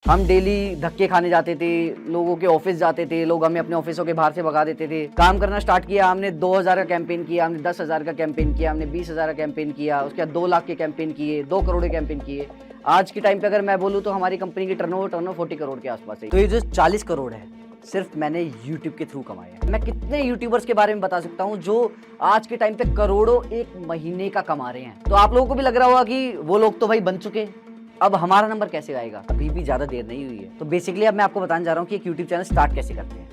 हम डेली धक्के खाने जाते थे, लोगों के ऑफिस जाते थे, लोग हमें अपने ऑफिसों के बाहर से भगा देते थे। काम करना स्टार्ट किया, हमने 2000 का कैंपेन किया, हमने 10,000 का कैंपेन किया, हमने 20,000 का कैंपेन किया, उसके बाद 2 लाख के कैंपेन किए, 2 करोड़ के कैंपेन किए। आज के टाइम पे अगर मैं बोलूँ तो हमारी कंपनी की टर्नओवर 40 करोड़ के आसपास है। तो ये जो 40 करोड़ है सिर्फ मैंने यूट्यूब के थ्रू कमाया है। मैं कितने यूट्यूबर्स के बारे में बता सकता हूँ जो आज के टाइम पे करोड़ों एक महीने का कमा रहे हैं। तो आप लोगों को भी लग रहा होगा कि वो लोग तो भाई बन चुके हैं, अब हमारा नंबर कैसे आएगा? अभी भी ज्यादा देर नहीं हुई है। तो बेसिकली अब मैं आपको बताने जा रहा हूँ कि एक यूट्यूब चैनल स्टार्ट कैसे करते हैं।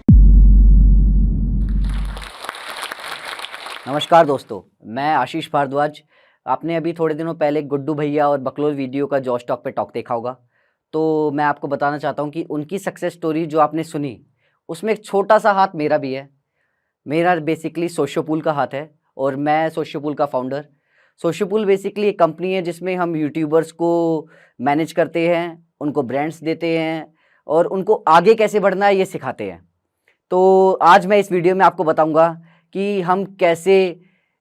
नमस्कार दोस्तों, मैं आशीष भारद्वाज। आपने अभी थोड़े दिनों पहले गुड्डू भैया और बकलोल वीडियो का जॉश टॉक पे टॉक देखा होगा। तो मैं आपको बताना चाहता हूँ कि उनकी सक्सेस स्टोरी जो आपने सुनी उसमें एक छोटा सा हाथ मेरा भी है। मेरा बेसिकली सोशियोपूल का हाथ है और मैं सोशियोपूल का फाउंडर। सोशियोपूल बेसिकली एक कंपनी है जिसमें हम यूट्यूबर्स को मैनेज करते हैं, उनको ब्रांड्स देते हैं और उनको आगे कैसे बढ़ना है ये सिखाते हैं। तो आज मैं इस वीडियो में आपको बताऊंगा कि हम कैसे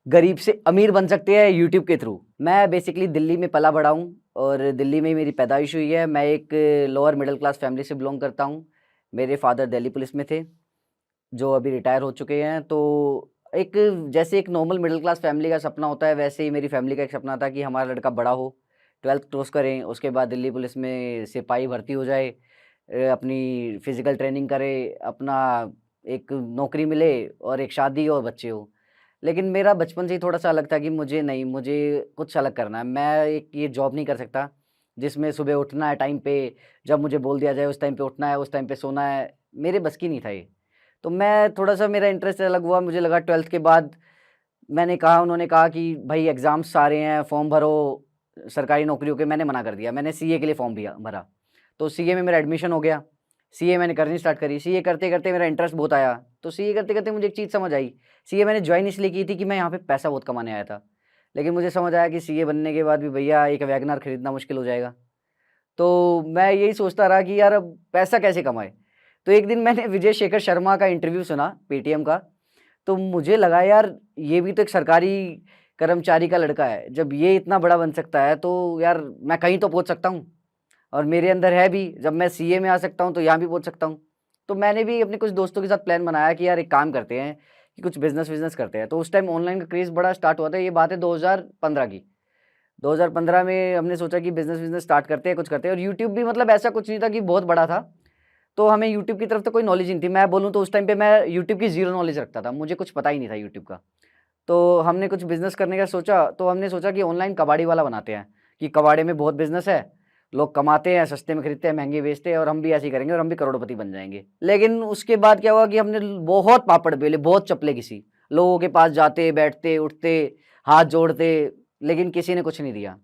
गरीब से अमीर बन सकते हैं यूट्यूब के थ्रू। मैं बेसिकली दिल्ली में पला बड़ा हूँ और दिल्ली में मेरी पैदाइश हुई है। मैं एक लोअर मिडिल क्लास फैमिली से बिलोंग करता हूँ। मेरे फादर दिल्ली पुलिस में थे जो अभी रिटायर हो चुके हैं। तो एक जैसे एक नॉर्मल मिडिल क्लास फैमिली का सपना होता है वैसे ही मेरी फैमिली का एक सपना था कि हमारा लड़का बड़ा हो, 12th क्रॉस करें, उसके बाद दिल्ली पुलिस में सिपाही भर्ती हो जाए, अपनी फिजिकल ट्रेनिंग करे, अपना एक नौकरी मिले और एक शादी और बच्चे हो। लेकिन मेरा बचपन से ही थोड़ा सा अलग था कि मुझे कुछ अलग करना है। मैं एक ये जॉब नहीं कर सकता जिसमें सुबह उठना है टाइम पे, जब मुझे बोल दिया जाए उस टाइम पे उठना है, उस टाइम पे सोना है। मेरे बस की नहीं था ये। तो मैं थोड़ा-सा मेरा इंटरेस्ट अलग हुआ। मुझे लगा 12th के बाद उन्होंने कहा कि भाई एग्ज़ाम्स सारे हैं, फॉर्म भरो सरकारी नौकरियों के। मैंने मना कर दिया। मैंने सीए के लिए फॉर्म भरा। तो सीए में मेरा एडमिशन हो गया। सीए मैंने करनी स्टार्ट करी। सीए करते-करते मेरा इंटरेस्ट बहुत आया। तो सीए करते-करते मुझे एक चीज़ समझ आई। सीए मैंने जॉइन इसलिए की थी कि मैं यहाँ पे पैसा बहुत कमाने आया था। लेकिन मुझे समझ आया कि सीए बनने के बाद भी भैया एक वैगनआर खरीदना मुश्किल हो जाएगा। तो मैं यही सोचता रहा कि यार अब पैसा कैसे कमाएँ? तो एक दिन मैंने विजय शेखर शर्मा का इंटरव्यू सुना पेटीएम का। तो मुझे लगा यार ये भी तो एक सरकारी कर्मचारी का लड़का है। जब ये इतना बड़ा बन सकता है तो यार मैं कहीं तो पहुँच सकता हूँ और मेरे अंदर है भी। जब मैं सीए में आ सकता हूँ तो यहाँ भी पहुँच सकता हूँ। तो मैंने भी अपने कुछ दोस्तों के साथ प्लान बनाया कि यार एक काम करते हैं कि कुछ बिज़नेस करते हैं। तो उस टाइम ऑनलाइन का क्रेज़ बड़ा स्टार्ट हुआ था। ये बात है 2015 की। 2015 में हमने सोचा कि बिज़नेस स्टार्ट करते हैं, कुछ करते हैं। और यूट्यूब भी मतलब ऐसा कुछ नहीं था कि बहुत बड़ा था। तो हमें यूट्यूब की तरफ तो कोई नॉलेज नहीं थी। मैं बोलूँ तो उस टाइम पे मैं यूट्यूब की ज़ीरो नॉलेज रखता था। मुझे कुछ पता ही नहीं था यूट्यूब का। तो हमने कुछ बिज़नेस करने का सोचा, तो हमने सोचा कि ऑनलाइन कबाड़ी वाला बनाते हैं कि कबाड़े में बहुत बिज़नेस है, लोग कमाते हैं, सस्ते में खरीदते हैं, महँगे बेचते हैं और हम भी ऐसे ही करेंगे और हम भी करोड़पति बन जाएँगे। लेकिन उसके बाद क्या हुआ कि हमने बहुत पापड़ बेले, बहुत चप्पलें घिसी। लोगों के पास जाते, बैठते, उठते, हाथ जोड़ते, लेकिन किसी ने कुछ नहीं दिया।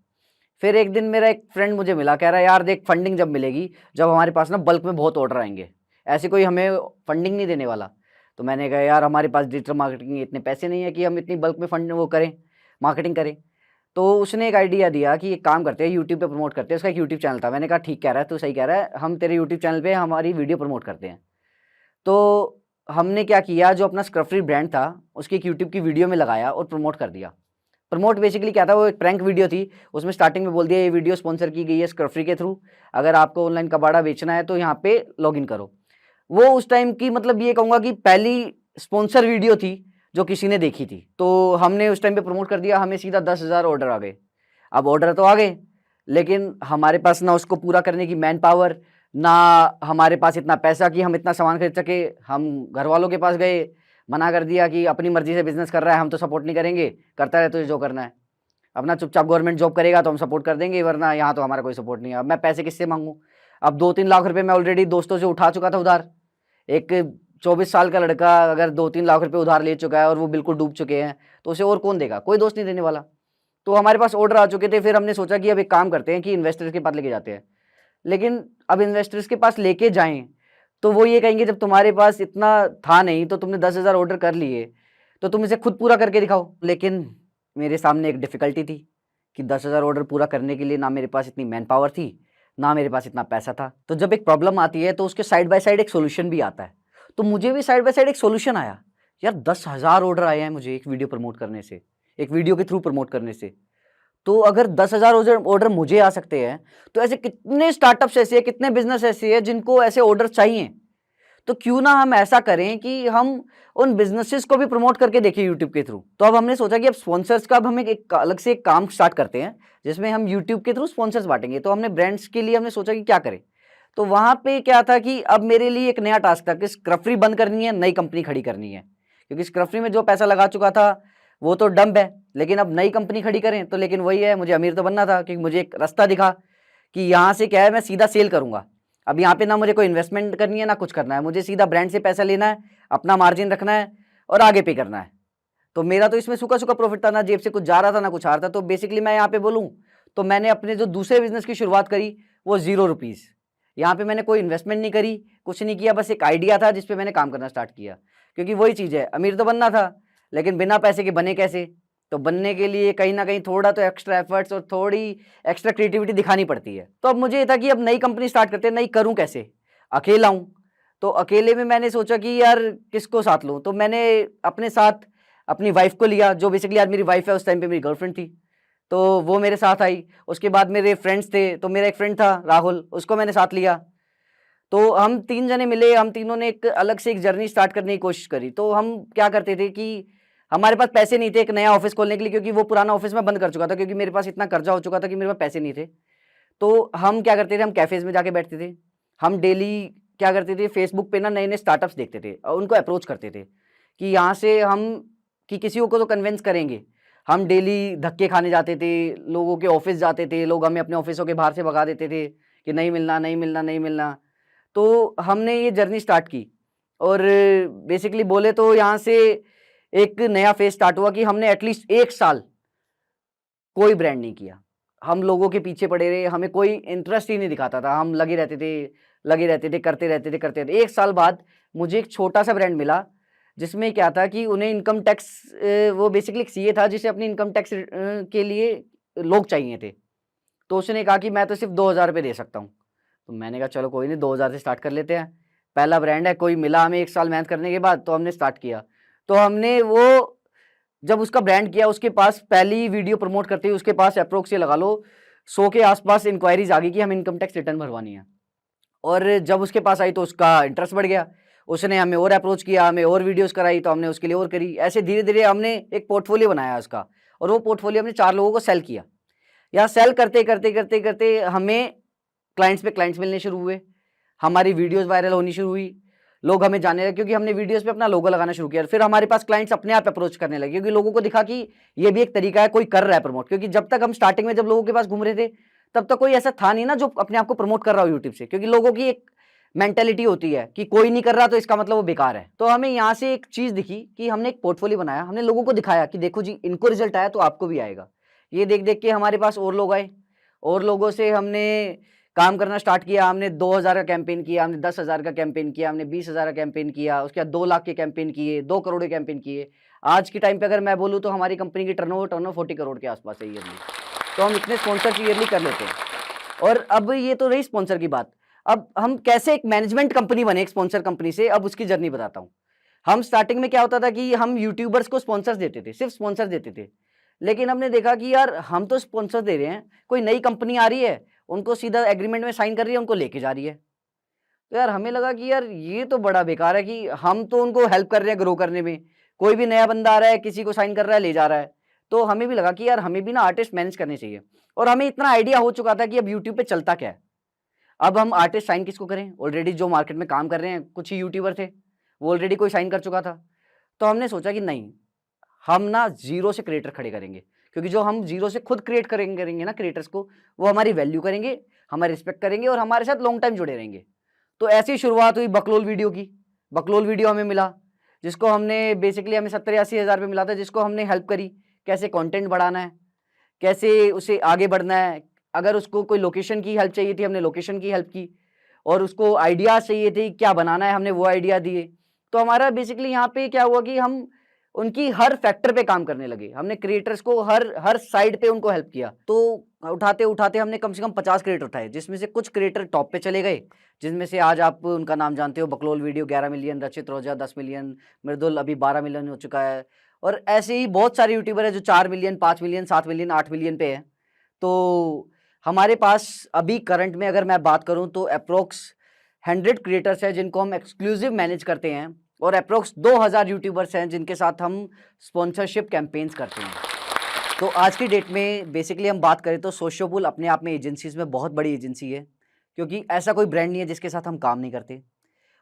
फिर एक दिन मेरा एक फ्रेंड मुझे मिला, कह रहा है यार देख फंडिंग जब मिलेगी, जब हमारे पास ना बल्क में बहुत ऑर्डर आएँगे, ऐसे कोई हमें फंडिंग नहीं देने वाला। तो मैंने कहा यार हमारे पास डिजिटल मार्केटिंग के इतने पैसे नहीं है कि हम इतनी बल्क में मार्केटिंग करें। तो उसने एक आइडिया दिया कि एक काम करते हैं यूट्यूब पे प्रमोट करते हैं। उसका एक यूट्यूब चैनल था। मैंने कहा ठीक कह रहा है, तू सही कह रहा है, हम तेरे यूट्यूब चैनल पे हमारी वीडियो प्रमोट करते हैं। तो हमने क्या किया, जो अपना स्क्रब फ्री ब्रांड था उसकी एक यूट्यूब की वीडियो में लगाया और प्रमोट कर दिया। प्रमोट बेसिकली क्या था, वो एक प्रैंक वीडियो थी। उसमें स्टार्टिंग में बोल दिया ये वीडियो स्पॉन्सर की गई है स्क्रब फ्री के थ्रू, अगर आपको ऑनलाइन कबाड़ा बेचना है तो यहाँ पे लॉगिन करो। वो उस टाइम की मतलब ये कहूँगा कि पहली स्पॉन्सर वीडियो थी जो किसी ने देखी थी। तो हमने उस टाइम पे प्रमोट कर दिया, हमें सीधा 10,000 ऑर्डर आ गए। अब ऑर्डर तो आ गए लेकिन हमारे पास ना उसको पूरा करने की मैन पावर, ना हमारे पास इतना पैसा कि हम इतना सामान खरीद सके। हम घर वालों के पास गए, मना कर दिया कि अपनी मर्जी से बिजनेस कर रहा है, हम तो सपोर्ट नहीं करेंगे, करता रहे तुझे जो करना है, अपना चुपचाप गवर्नमेंट जॉब करेगा तो हम सपोर्ट कर देंगे, वरना यहाँ तो हमारा कोई सपोर्ट नहीं है। अब मैं पैसे किससे मांगूँ? अब 2-3 लाख रुपए मैं ऑलरेडी दोस्तों से उठा चुका था उधार। एक 24 साल का लड़का अगर 2-3 लाख रुपए उधार ले चुका है और वो बिल्कुल डूब चुके हैं तो उसे और कौन देगा? कोई दोस्त नहीं देने वाला। तो हमारे पास ऑर्डर आ चुके थे। फिर हमने सोचा कि अब एक काम करते हैं कि इन्वेस्टर्स के पास लेके जाते हैं। लेकिन अब इन्वेस्टर्स के पास लेके जाएं तो वो ये कहेंगे जब तुम्हारे पास इतना था नहीं तो तुमने 10,000 ऑर्डर कर लिए तो तुम इसे खुद पूरा करके दिखाओ। लेकिन मेरे सामने एक डिफिकल्टी थी कि 10,000 ऑर्डर पूरा करने के लिए ना मेरे पास इतनी मैन पावर थी, ना मेरे पास इतना पैसा था। तो जब एक प्रॉब्लम आती है तो उसके साइड बाय साइड एक सोल्यूशन भी आता है। तो मुझे भी साइड बाय साइड एक सोल्यूशन आया। यार 10,000 ऑर्डर आए हैं मुझे एक वीडियो प्रमोट करने से, एक वीडियो के थ्रू प्रमोट करने से। तो अगर 10,000 ऑर्डर मुझे आ सकते हैं, तो ऐसे कितने स्टार्टअप्स ऐसे हैं, कितने बिजनेस ऐसे हैं जिनको ऐसे ऑर्डर चाहिए। तो क्यों ना हम ऐसा करें कि हम उन बिजनेसेस को भी प्रमोट करके देखें यूट्यूब के थ्रू। तो अब हमने सोचा कि अब स्पॉन्सर्स का अब हम एक अलग से एक काम स्टार्ट करते हैं, जिसमें हम यूट्यूब के थ्रू स्पॉन्सर्स बांटेंगे। तो हमने ब्रांड्स के लिए हमने सोचा कि क्या करें। तो वहां पे क्या था कि अब मेरे लिए एक नया टास्क था कि स्क्रफरी बंद करनी है, नई कंपनी खड़ी करनी है। क्योंकि स्क्रफरी में जो पैसा लगा चुका था वो तो डंप है, लेकिन अब नई कंपनी खड़ी करें तो लेकिन वही है, मुझे अमीर तो बनना था। क्योंकि मुझे एक रास्ता दिखा कि यहाँ से क्या है, मैं सीधा सेल करूंगा। अब यहाँ पे ना मुझे कोई इन्वेस्टमेंट करनी है ना कुछ करना है, मुझे सीधा ब्रांड से पैसा लेना है, अपना मार्जिन रखना है और आगे पे करना है। तो मेरा तो इसमें सूखा सूखा प्रॉफिट था, ना जेब से कुछ जा रहा था ना कुछ आ रहा था। तो बेसिकली मैं यहाँ पे बोलूँ तो मैंने अपने जो दूसरे बिजनेस की शुरुआत करी वो 0 रुपीज़। यहाँ पे मैंने कोई इन्वेस्टमेंट नहीं करी, कुछ नहीं किया, बस एक आइडिया था जिसपे मैंने काम करना स्टार्ट किया। क्योंकि वही चीज़ है, अमीर तो बनना था, लेकिन बिना पैसे के बने कैसे। तो बनने के लिए कहीं ना कहीं थोड़ा तो एक्स्ट्रा एफर्ट्स और थोड़ी एक्स्ट्रा क्रिएटिविटी दिखानी पड़ती है। तो अब मुझे ये था कि अब नई कंपनी स्टार्ट करते हैं, नई करूं कैसे, अकेला हूं। तो अकेले में मैंने सोचा कि यार किसको साथ लूं। तो मैंने अपने साथ अपनी वाइफ को लिया, जो बेसिकली आज मेरी वाइफ है, उस टाइम पे मेरी गर्लफ्रेंड थी। तो वो मेरे साथ आई। उसके बाद मेरे फ्रेंड्स थे, तो मेरा एक फ्रेंड था राहुल, उसको मैंने साथ लिया। तो हम 3 जने मिले, हम तीनों ने एक अलग से एक जर्नी स्टार्ट करने की कोशिश करी। तो हम क्या करते थे कि हमारे पास पैसे नहीं थे एक नया ऑफिस खोलने के लिए, क्योंकि वो पुराना ऑफिस मैं बंद कर चुका था, क्योंकि मेरे पास इतना कर्जा हो चुका था कि मेरे पास पैसे नहीं थे। तो हम क्या करते थे, हम कैफेज में जाके बैठते थे। हम डेली क्या करते थे, फेसबुक पे ना नए नए स्टार्टअप्स देखते थे और उनको अप्रोच करते थे कि यहाँ से हम कि किसी को तो कन्विंस करेंगे। हम डेली धक्के खाने जाते थे, लोगों के ऑफिस जाते थे, लोग हमें अपने ऑफिसों के बाहर से भगा देते थे कि नहीं मिलना नहीं मिलना नहीं मिलना। तो हमने ये जर्नी स्टार्ट की और बेसिकली बोले तो यहाँ से एक नया फेज स्टार्ट हुआ कि हमने एटलीस्ट 1 साल कोई ब्रांड नहीं किया। हम लोगों के पीछे पड़े रहे, हमें कोई इंटरेस्ट ही नहीं दिखाता था। हम लगे रहते थे, करते रहते थे, करते रहते। 1 साल बाद मुझे एक छोटा-सा ब्रांड मिला, जिसमें क्या था कि उन्हें इनकम टैक्स वो बेसिकली एक सीए था जिसे अपनी इनकम टैक्स के लिए लोग चाहिए थे। तो उसने कहा कि मैं तो सिर्फ़ ₹2000 दे सकता हूँ। तो मैंने कहा चलो कोई नहीं, 2000 से स्टार्ट कर लेते हैं। पहला ब्रांड है, कोई मिला हमें 1 साल मेहनत करने के बाद, तो हमने स्टार्ट किया। तो हमने वो जब उसका ब्रांड किया, उसके पास पहली वीडियो प्रमोट करते ही उसके पास अप्रोक्स ये लगा लो 100 के आसपास इंक्वायरीज आ गई कि हमें इनकम टैक्स रिटर्न भरवानी है। और जब उसके पास आई तो उसका इंटरेस्ट बढ़ गया, उसने हमें और अप्रोच किया, हमें और वीडियोस कराई, तो हमने उसके लिए और करी। ऐसे धीरे धीरे हमने एक पोर्टफोलियो बनाया उसका, और वो पोर्टफोलियो हमने 4 लोगों को सेल किया। या सेल करते करते करते करते हमें क्लाइंट्स पे क्लाइंट्स मिलने शुरू हुए, हमारी वीडियोस वायरल होनी शुरू हुई, लोग हमें जानने लगे क्योंकि हमने वीडियोस पे अपना लोगो लगाना शुरू किया। फिर हमारे पास क्लाइंट्स अपने आप अप्रोच करने लगे, क्योंकि लोगों को दिखा कि ये भी एक तरीका है, कोई कर रहा है प्रमोट। क्योंकि जब तक हम स्टार्टिंग में जब लोगों के पास घूम रहे थे, तब तक कोई ऐसा था नहीं ना जो अपने आप को प्रमोट कर रहा हो यूट्यूब से। क्योंकि लोगों की एक मेंटेलिटी होती है कि कोई नहीं कर रहा तो इसका मतलब वो बेकार है। तो हमें यहाँ से एक चीज दिखी कि हमने एक पोर्टफोलियो बनाया, हमने लोगों को दिखाया कि देखो जी इनको रिजल्ट आया तो आपको भी आएगा। ये देख देख के हमारे पास और लोग आए, और लोगों से हमने काम करना स्टार्ट किया। हमने 2000 का कैंपेन किया, हमने 10,000 का कैंपेन किया, हमने 20,000 का कैंपेन किया, उसके बाद 2 लाख के कैंपेन किए, 2 करोड़ के कैंपेन किए। आज के टाइम पे अगर मैं बोलूँ तो हमारी कंपनी की टर्नओवर 40 करोड़ के आसपास है ईयरली। तो हम इतने स्पॉन्सर ईयरली कर लेते हैं। और अब ये तो रही स्पॉन्सर की बात। अब हम कैसे एक मैनेजमेंट कंपनी बने एक स्पॉन्सर कंपनी से, अब उसकी जर्नी बताता हूँ। हम स्टार्टिंग में क्या होता था कि हम यूट्यूबर्स को स्पॉन्सर्स देते थे, सिर्फ स्पॉन्सर देते थे। लेकिन हमने देखा कि यार हम तो स्पॉन्सर दे रहे हैं, कोई नई कंपनी आ रही है, उनको सीधा एग्रीमेंट में साइन कर रही है, उनको लेके जा रही है। तो यार हमें लगा कि यार ये तो बड़ा बेकार है कि हम तो उनको हेल्प कर रहे हैं ग्रो करने में, कोई भी नया बंदा आ रहा है, किसी को साइन कर रहा है, ले जा रहा है। तो हमें भी लगा कि यार हमें भी ना आर्टिस्ट मैनेज करने चाहिए। और हमें इतना आइडिया हो चुका था कि अब यूट्यूब पे चलता क्या है। अब हम आर्टिस्ट साइन किसको करें, ऑलरेडी जो मार्केट में काम कर रहे हैं कुछ ही यूट्यूबर थे, वो ऑलरेडी कोई साइन कर चुका था। तो हमने सोचा कि नहीं, हम ना जीरो से क्रिएटर खड़े करेंगे। क्योंकि जो हम जीरो से खुद क्रिएट करेंगे ना क्रिएटर्स को, वो हमारी वैल्यू करेंगे, हमारी रिस्पेक्ट करेंगे और हमारे साथ लॉन्ग टाइम जुड़े रहेंगे। तो ऐसी शुरुआत हुई बकलोल वीडियो की। बकलोल वीडियो हमें मिला, जिसको हमने बेसिकली हमें 70-80 हज़ार रुपये मिला था, जिसको हमने हेल्प करी कैसे कंटेंट बढ़ाना है, कैसे उसे आगे बढ़ना है। अगर उसको कोई लोकेशन की हेल्प चाहिए थी, हमने लोकेशन की हेल्प की, और उसको आइडियाज चाहिए थे क्या बनाना है, हमने वो आइडिया दिए। तो हमारा बेसिकली यहाँ पे क्या हुआ कि हम उनकी हर फैक्टर पे काम करने लगे। हमने क्रिएटर्स को हर साइड पे उनको हेल्प किया। तो उठाते उठाते हमने कम से कम 50 क्रिएटर उठाए, जिसमें से कुछ क्रिएटर टॉप पे चले गए, जिनमें से आज आप उनका नाम जानते हो। बकलोल वीडियो 11 मिलियन, रचित रोजा 10 मिलियन, मृदुल अभी 12 मिलियन हो चुका है। और ऐसे ही बहुत सारे यूट्यूबर है जो 4 मिलियन, 5 मिलियन, 7 मिलियन, 8 मिलियन पे है। तो हमारे पास अभी करंट में अगर मैं बात करूं तो अप्रोक्स 100 क्रिएटर्स हैं जिनको हम एक्सक्लूसिव मैनेज करते हैं, और अप्रोक्स 2000 यूट्यूबर्स हैं जिनके साथ हम स्पॉन्सरशिप कैंपेन्स करते हैं। तो आज की डेट में बेसिकली हम बात करें तो सोशियोबुल अपने आप में एजेंसीज में बहुत बड़ी एजेंसी है, क्योंकि ऐसा कोई ब्रांड नहीं है जिसके साथ हम काम नहीं करते,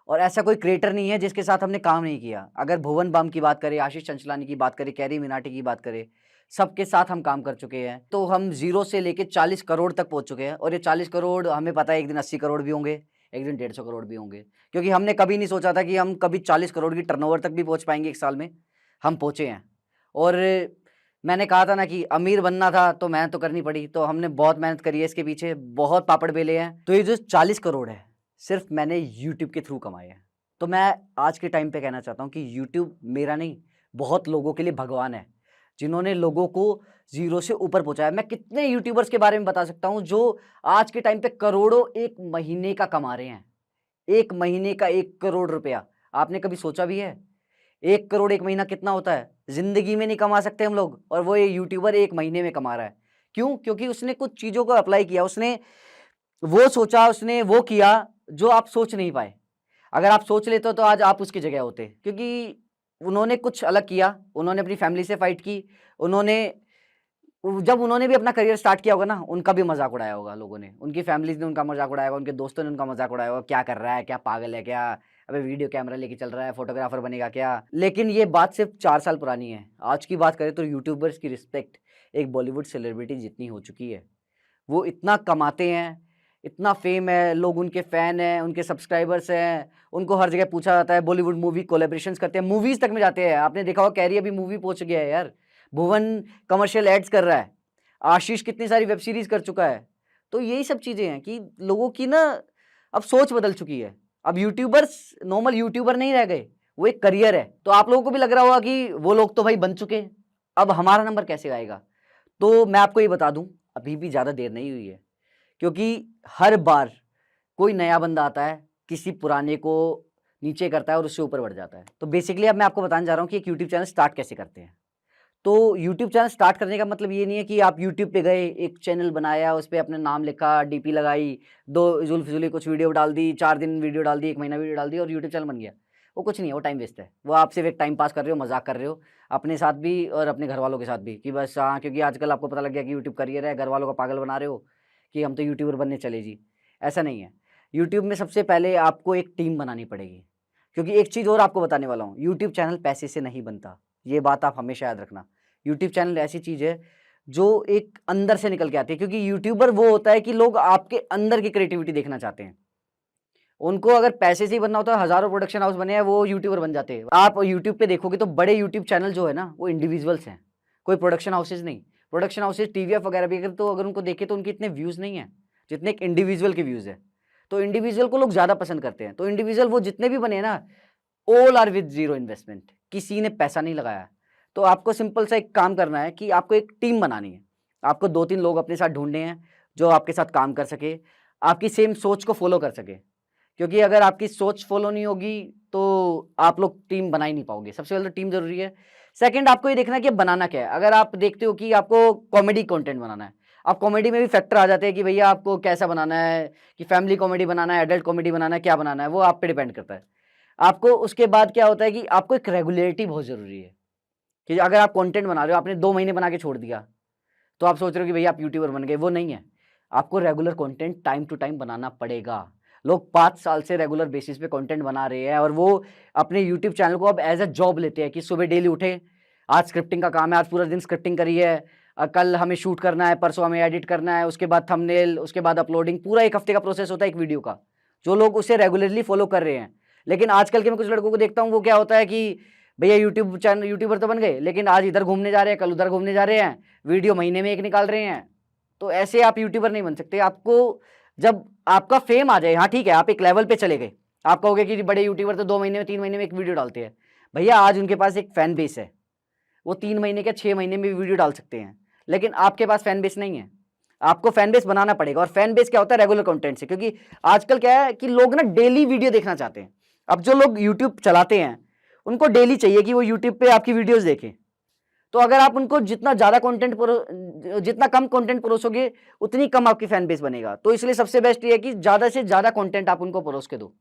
और ऐसा कोई क्रिएटर नहीं है जिसके साथ हमने काम नहीं किया। अगर भुवन बाम की बात करें, आशीष चंचलानी की बात करें, कैरी मिनाटी की बात करें, सबके साथ हम काम कर चुके हैं। तो हम जीरो से लेके 40 करोड़ तक पहुंच चुके हैं, और ये 40 करोड़ हमें पता है एक दिन 80 करोड़ भी होंगे, एक दिन 150 करोड़ भी होंगे, क्योंकि हमने कभी नहीं सोचा था कि हम कभी 40 करोड़ की टर्नओवर तक भी पहुंच पाएंगे एक साल में। हम पहुंचे हैं। और मैंने कहा था ना कि अमीर बनना था तो मेहनत तो करनी पड़ी, तो हमने बहुत मेहनत करी है इसके पीछे, बहुत पापड़ बेले हैं। तो ये जो 40 करोड़ है सिर्फ मैंने यूट्यूब के थ्रू कमाए हैं। तो मैं आज के टाइम पे कहना चाहता हूँ कि यूट्यूब मेरा नहीं, बहुत लोगों के लिए भगवान है, जिन्होंने लोगों को जीरो से ऊपर पहुंचाया। मैं कितने यूट्यूबर्स के बारे में बता सकता हूँ जो आज के टाइम पे करोड़ों एक महीने का कमा रहे हैं। एक महीने का 1 करोड़ रुपया, आपने कभी सोचा भी है 1 करोड़ एक महीना कितना होता है? जिंदगी में नहीं कमा सकते हम लोग, और वो ये यूट्यूबर 1 महीने में कमा रहा है। क्यों? क्योंकि उसने कुछ चीजों को अप्लाई किया, उसने वो सोचा, उसने वो किया जो आप सोच नहीं पाए। अगर आप सोच लेते हो तो आज आप उसकी जगह होते, क्योंकि उन्होंने कुछ अलग किया। उन्होंने अपनी फैमिली से फाइट की। जब उन्होंने भी अपना करियर स्टार्ट किया होगा ना, उनका भी मजाक उड़ाया होगा लोगों ने, उनकी फैमिलीज ने उनका मजाक उड़ाया होगा, उनके दोस्तों ने उनका मजाक उड़ाया होगा, क्या कर रहा है, क्या पागल है क्या, अबे वीडियो कैमरा लेके चल रहा है, फोटोग्राफर बनेगा क्या। लेकिन ये बात सिर्फ 4 साल पुरानी है। आज की बात करें तो यूट्यूबर्स की रिस्पेक्ट एक बॉलीवुड सेलिब्रिटी जितनी हो चुकी है। वो इतना कमाते हैं, इतना फेम है, लोग उनके फैन हैं, उनके सब्सक्राइबर्स हैं, उनको हर जगह पूछा जाता है। बॉलीवुड मूवी कोलैबोरेशंस करते हैं, मूवीज तक में जाते हैं। आपने देखा होगा कैरी अभी मूवी पहुंच गया है यार, भुवन कमर्शियल एड्स कर रहा है, आशीष कितनी सारी वेब सीरीज कर चुका है। तो यही सब चीजें हैं कि लोगों की ना अब सोच बदल चुकी है। अब यूट्यूबर्स नॉर्मल यूट्यूबर नहीं रह गए, वो एक करियर है। तो आप लोगों को भी लग रहा होगा कि वो लोग तो भाई बन चुके हैं, अब हमारा नंबर कैसे आएगा। तो मैं आपको ये बता दूं, अभी भी ज्यादा देर नहीं हुई है, क्योंकि हर बार कोई नया बंदा आता है, किसी पुराने को नीचे करता है और उससे ऊपर बढ़ जाता है। तो बेसिकली अब मैं आपको बताने जा रहा हूँ कि एक यूट्यूब चैनल स्टार्ट कैसे करते हैं। तो यूट्यूब चैनल स्टार्ट करने का मतलब ये नहीं है कि आप यूट्यूब पे गए, एक चैनल बनाया, उस पर अपना नाम लिखा, डीपी लगाई, 2 जुल्फिजुली कुछ वीडियो डाल दी, 4 दिन वीडियो डाल दी, 1 महीना वीडियो डाल दी और यूट्यूब चैनल बन गया। वो कुछ नहीं है, वो टाइम वेस्ट है। वो आप सिर्फ एक टाइम पास कर रहे हो, मजाक कर रहे हो अपने साथ भी और अपने घर वालों के साथ भी, कि बस हाँ, क्योंकि आजकल आपको पता लग गया कि यूट्यूब करियर है, घर वालों का पागल बना रहे हो कि हम तो यूट्यूबर बनने चले जी। ऐसा नहीं है। यूट्यूब में सबसे पहले आपको एक टीम बनानी पड़ेगी, क्योंकि एक चीज़ और आपको बताने वाला हूँ, यूट्यूब चैनल पैसे से नहीं बनता। ये बात आप हमेशा याद रखना। यूट्यूब चैनल ऐसी चीज़ है जो एक अंदर से निकल के आती है, क्योंकि यूट्यूबर वो होता है कि लोग आपके अंदर की क्रिएटिविटी देखना चाहते हैं। उनको अगर पैसे से ही बनना होता है, हज़ारों प्रोडक्शन हाउस बने हैं, वो यूट्यूबर बन जाते हैं। आप यूट्यूब पे देखोगे तो बड़े यूट्यूब चैनल जो है ना, वो इंडिविजुअल्स हैं, कोई प्रोडक्शन हाउसेज नहीं। प्रोडक्शन हाउसेज टीवीएफ वगैरह भी अगर उनको देखे तो उनके इतने व्यूज़ नहीं है जितने एक इंडिविजुअल के व्यूज़ है। तो इंडिविजुअल को लोग ज़्यादा पसंद करते हैं। तो इंडिविजुअल वो जितने भी बने ना, all are with zero investment, किसी ने पैसा नहीं लगाया। तो आपको सिंपल सा एक काम करना है कि आपको एक टीम बनानी है। आपको 2-3 लोग अपने साथ ढूंढने हैं जो आपके साथ काम कर सके, आपकी सेम सोच को फॉलो कर सके, क्योंकि अगर आपकी सोच फॉलो नहीं होगी तो आप लोग टीम बना ही नहीं पाओगे। सबसे पहले तो टीम जरूरी है। सेकंड, आपको ये देखना है कि बनाना क्या है। अगर आप देखते हो कि आपको कॉमेडी कंटेंट बनाना है, आप कॉमेडी में भी फैक्टर आ जाते हैं कि भैया आपको कैसा बनाना है, कि फैमिली कॉमेडी बनाना है, एडल्ट कॉमेडी बनाना है, क्या बनाना है, वो आप पे डिपेंड करता है। आपको उसके बाद क्या होता है कि आपको एक रेगुलरिटी बहुत ज़रूरी है, कि अगर आप कंटेंट बना रहे हो, आपने 2 महीने बना के छोड़ दिया तो आप सोच रहे हो कि भैया आप यूट्यूबर बन गए, वो नहीं है। आपको regular content time to time बनाना पड़ेगा। लोग 5 साल से रेगुलर बेसिस पे कंटेंट बना रहे हैं और वो अपने यूट्यूब चैनल को अब एज अ जॉब लेते हैं कि सुबह डेली उठे, आज स्क्रिप्टिंग का काम है, आज पूरा दिन स्क्रिप्टिंग करी है, कल हमें शूट करना है, परसों हमें एडिट करना है, उसके बाद थंबनेल, उसके बाद अपलोडिंग, पूरा 1 हफ्ते का प्रोसेस होता है एक वीडियो का। जो लोग उसे रेगुलरली फॉलो कर रहे हैं। लेकिन आजकल के मैं कुछ लड़कों को देखता हूँ, वो क्या होता है कि भैया यूट्यूब चैनल यूट्यूबर तो बन गए, लेकिन आज इधर घूमने जा रहे हैं, कल उधर घूमने जा रहे हैं, वीडियो महीने में 1 निकाल रहे हैं। तो ऐसे आप यूट्यूबर नहीं बन सकते। आपको जब आपका फेम आ जाए, हाँ ठीक है, आप एक लेवल पे चले गए, आप कहोगे कि बड़े यूट्यूबर तो 2 महीने में 3 महीने में एक वीडियो डालते हैं। भैया आज उनके पास एक फैन बेस है, वो 3 महीने के 6 महीने में वीडियो डाल सकते हैं, लेकिन आपके पास फैन बेस नहीं है। आपको फैन बेस बनाना पड़ेगा। और फैन बेस क्या होता है? रेगुलर कंटेंट से। क्योंकि आजकल क्या है कि लोग ना डेली वीडियो देखना चाहते हैं। अब जो लोग यूट्यूब चलाते हैं उनको डेली चाहिए कि वो यूट्यूब पे आपकी वीडियोस देखें। तो अगर आप उनको जितना ज़्यादा जितना कम कंटेंट परोसोगे उतनी कम आपकी फैन बेस बनेगा। तो इसलिए सबसे बेस्ट ये है कि ज़्यादा से ज़्यादा कंटेंट आप उनको परोस के दो।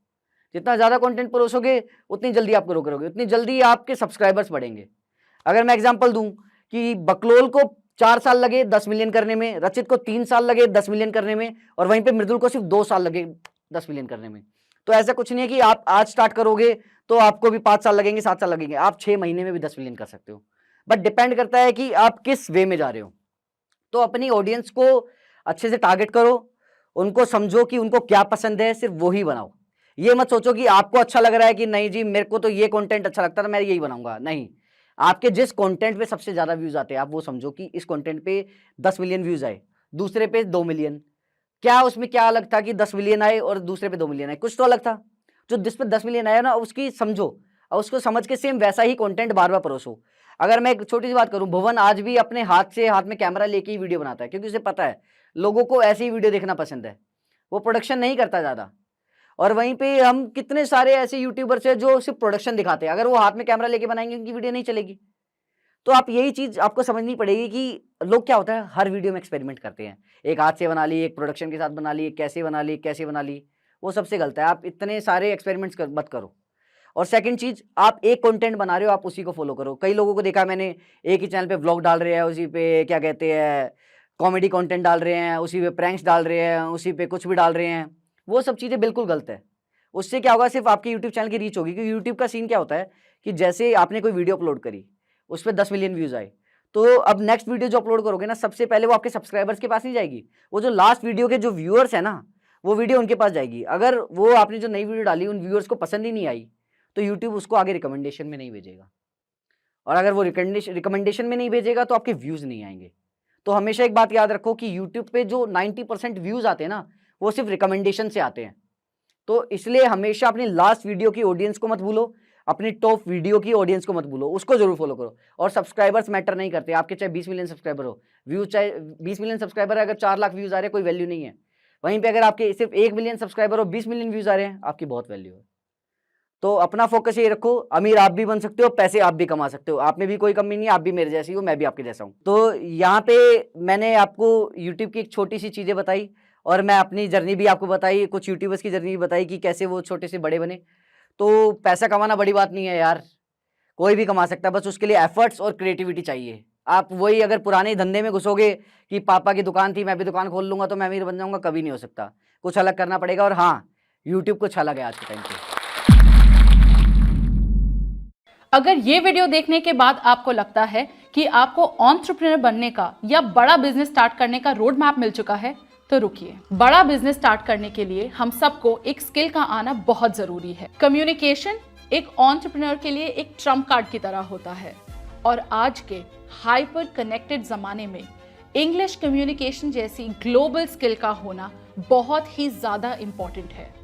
जितना ज़्यादा कंटेंट परोसोगे उतनी जल्दी आप ग्रो करोगे, उतनी जल्दी आपके सब्सक्राइबर्स बढ़ेंगे। अगर मैं एग्जांपल दूं कि बकलोल को 4 साल लगे 10 मिलियन करने में, रचित को 3 साल लगे 10 मिलियन करने में, और वहीं पे मृदुल को सिर्फ 2 साल लगे 10 मिलियन करने में। तो ऐसा कुछ नहीं है कि आप आज स्टार्ट करोगे तो आपको भी 5 साल लगेंगे 7 साल लगेंगे, आप 6 महीने में भी 10 मिलियन कर सकते हो। बट डिपेंड करता है कि आप किस वे में जा रहे हो। तो अपनी ऑडियंस को अच्छे से टारगेट करो, उनको समझो कि उनको क्या पसंद है, सिर्फ वो ही बनाओ। ये मत सोचो कि आपको अच्छा लग रहा है कि नहीं जी मेरे को तो ये कंटेंट अच्छा लगता था मैं यही बनाऊंगा। नहीं, आपके जिस कंटेंट पे सबसे ज्यादा व्यूज आते हैं आप वो समझो कि इस कंटेंट पे 10 मिलियन व्यूज आए, दूसरे पे 2 मिलियन, क्या उसमें क्या अलग था कि 10 मिलियन आए और दूसरे पे 2 मिलियन आए? कुछ तो अलग था। जो जिस पे 10 मिलियन आया ना उसकी समझो और उसको समझ के सेम वैसा ही कंटेंट बार बार परोसो। अगर मैं एक छोटी सी बात करूं, भुवन आज भी अपने हाथ में कैमरा लेके ही वीडियो बनाता है, क्योंकि उसे पता है लोगों को ऐसी ही वीडियो देखना पसंद है। वो प्रोडक्शन नहीं करता ज्यादा। और वहीं पे हम कितने सारे ऐसे यूट्यूबर्स हैं जो सिर्फ प्रोडक्शन दिखाते हैं, अगर वो हाथ में कैमरा लेके बनाएंगे उनकी वीडियो नहीं चलेगी। तो आप यही चीज आपको समझनी पड़ेगी कि लोग क्या होता है हर वीडियो में एक्सपेरिमेंट करते हैं, एक हाथ से बना ली, एक प्रोडक्शन के साथ बना ली, एक कैसे बना ली, कैसे बना ली। वो सबसे गलत है। आप इतने सारे एक्सपेरिमेंट्स मत करो। और सेकंड चीज, आप एक कंटेंट बना रहे हो आप उसी को फॉलो करो। कई लोगों को देखा मैंने एक ही चैनल पे व्लॉग डाल रहे हैं, उसी पे क्या कहते हैं कॉमेडी कंटेंट डाल रहे हैं, उसी पे प्रैंक्स डाल रहे हैं, उसी पे कुछ भी डाल रहे हैं। वो सब चीज़ें बिल्कुल गलत है। उससे क्या होगा, सिर्फ आपकी यूट्यूब चैनल की रीच होगी। क्योंकि यूट्यूब का सीन क्या होता है कि जैसे आपने कोई वीडियो अपलोड करी, उस पर 10 मिलियन व्यूज आए, तो अब नेक्स्ट वीडियो जो अपलोड करोगे ना, सबसे पहले वो आपके सब्सक्राइबर्स के पास नहीं जाएगी, वो जो लास्ट वीडियो के जो व्यूअर्स है ना, वो वीडियो उनके पास जाएगी। अगर वो आपने जो नई वीडियो डाली उन व्यूअर्स को पसंद ही नहीं आई, तो यूट्यूब उसको आगे रिकमेंडेशन में नहीं भेजेगा। और अगर वो रिकमेंडेशन में नहीं भेजेगा तो आपके व्यूज नहीं आएंगे। तो हमेशा एक बात याद रखो कि यूट्यूब पे जो 90% व्यूज आते हैं ना, वो सिर्फ रिकमेंडेशन से आते हैं। तो इसलिए हमेशा अपनी लास्ट वीडियो की ऑडियंस को मत भूलो, अपनी टॉप वीडियो की ऑडियंस को मत भूलो, उसको जरूर फॉलो करो। और सब्सक्राइबर्स मैटर नहीं करते, आपके चाहे 20 मिलियन सब्सक्राइबर हो, व्यूज चाहे 20 मिलियन सब्सक्राइबर है, अगर 4 लाख व्यूज आ रहे हैं कोई वैल्यू नहीं है। वहीं पे अगर आपके सिर्फ 1 मिलियन सब्सक्राइबर हो 20 मिलियन व्यूज आ रहे हैं, आपकी बहुत वैल्यू है। तो अपना फोकस ये रखो, अमीर आप भी बन सकते हो, पैसे आप भी कमा सकते हो, आप में भी कोई कमी नहीं है, आप भी मेरे जैसी हो, मैं भी आपके जैसा हूँ। तो यहाँ पे मैंने आपको यूट्यूब की एक छोटी सी चीज़ें बताई और मैं अपनी जर्नी भी आपको बताई, कुछ यूट्यूबर्स की जर्नी भी बताई कि कैसे वो छोटे से बड़े बने। तो पैसा कमाना बड़ी बात नहीं है यार, कोई भी कमा सकता है, बस उसके लिए एफर्ट्स और क्रिएटिविटी चाहिए। आप वही अगर पुराने धंधे में घुसोगे कि पापा की दुकान थी मैं भी दुकान खोल लूँगा तो मैं अमीर बन जाऊँगा, कभी नहीं हो सकता। कुछ अलग करना पड़ेगा। और हाँ, यूट्यूब कुछ अलग है आज के टाइम पे। अगर ये वीडियो देखने के बाद आपको लगता है कि आपको एंटरप्रेन्योर बनने का या बड़ा बिजनेस स्टार्ट करने का रोड मैप मिल चुका है, तो रुकिए। बड़ा बिजनेस स्टार्ट करने के लिए हम सबको एक स्किल का आना बहुत जरूरी है। कम्युनिकेशन एक एंटरप्रेन्योर के लिए एक ट्रम्प कार्ड की तरह होता है और आज के हाइपर कनेक्टेड जमाने में इंग्लिश कम्युनिकेशन जैसी ग्लोबल स्किल का होना बहुत ही ज्यादा इंपॉर्टेंट है।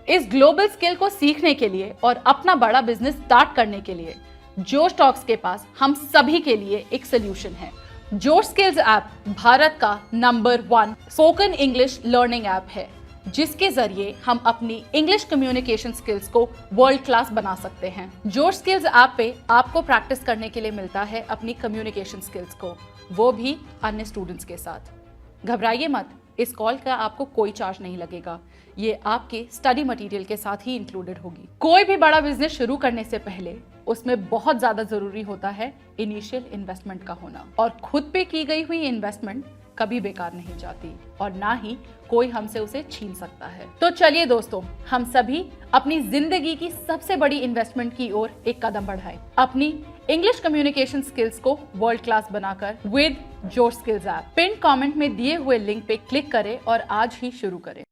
इस ग्लोबल स्किल को सीखने के लिए और अपना बड़ा बिजनेस स्टार्ट करने के लिए जोश टॉक्स के पास हम सभी के लिए एक सोल्यूशन है। जोश स्किल्स ऐप भारत का number 1 spoken English learning app है, जिसके जरिए हम अपनी इंग्लिश कम्युनिकेशन स्किल्स को वर्ल्ड क्लास बना सकते हैं। जोश स्किल्स ऐप पे आपको प्रैक्टिस करने के लिए मिलता है अपनी कम्युनिकेशन स्किल्स को, वो भी अन्य स्टूडेंट्स के साथ। घबराइए मत, इस कॉल का आपको कोई चार्ज नहीं लगेगा, ये आपके स्टडी मटेरियल के साथ ही इंक्लूडेड होगी। कोई भी बड़ा बिजनेस शुरू करने से पहले उसमें बहुत ज्यादा जरूरी होता है इनिशियल इन्वेस्टमेंट का होना, और खुद पे की गई हुई इन्वेस्टमेंट कभी बेकार नहीं जाती और ना ही कोई हमसे उसे छीन सकता है। तो चलिए दोस्तों, हम सभी अपनी जिंदगी की सबसे बड़ी इन्वेस्टमेंट की ओर एक कदम बढ़ाएं, अपनी इंग्लिश कम्युनिकेशन स्किल्स को वर्ल्ड क्लास बनाकर विद जोश स्किल्स ऐप। पिन कमेंट में दिए हुए लिंक पे क्लिक करें और आज ही शुरू करें।